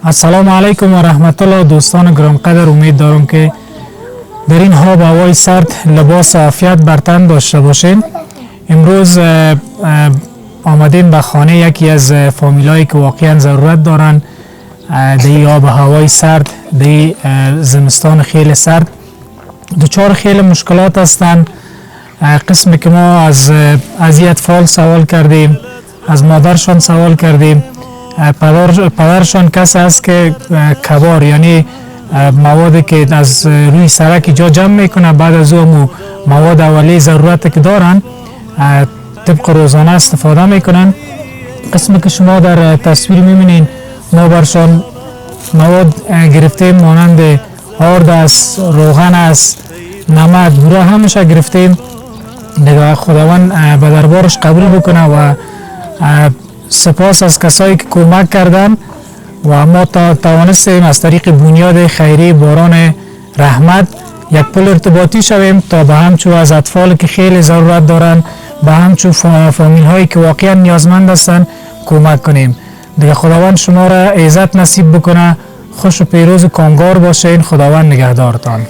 السلام علیکم و رحمت الله. دوستان گرانقدر، امید دارم که در این ها به هوای سرد لباس عافیت بر تن داشته باشین. امروز آمدیم به خانه یکی از فامیلایی که واقعا ضرورت دارن در آب هوای سرد، در زمستان خیلی سرد دچار خیلی مشکلات هستند. قسمی که ما از اطفال سوال کردیم، از مادرشان سوال کردیم. پدرشان کسی است که کبار، یعنی موادی که از روی سرک جا جمع میکنه، بعد از او مواد اولیه ضرورت که دارن طبق روزانه استفاده میکنن. قسمی که شما در تصویر میبینین ما برشان مواد گرفتیم، مانند آرد است، روغن است، نمک، بوره همشه گرفتیم. دیگه خداوند به دربارش قبول بکنه و سپاس از کسایی که کمک کردن و ما توانستیم از طریق بنیاد خیری باران رحمت یک پل ارتباطی شویم تا به همچو از اطفال که خیلی ضرورت دارن، به همچو فامیل هایی که واقعا نیازمند هستن کمک کنیم. دیگه خداوند شما را عزت نصیب بکنه. خوش و پیروز و کامگار باشین. خداوند نگهدارتان.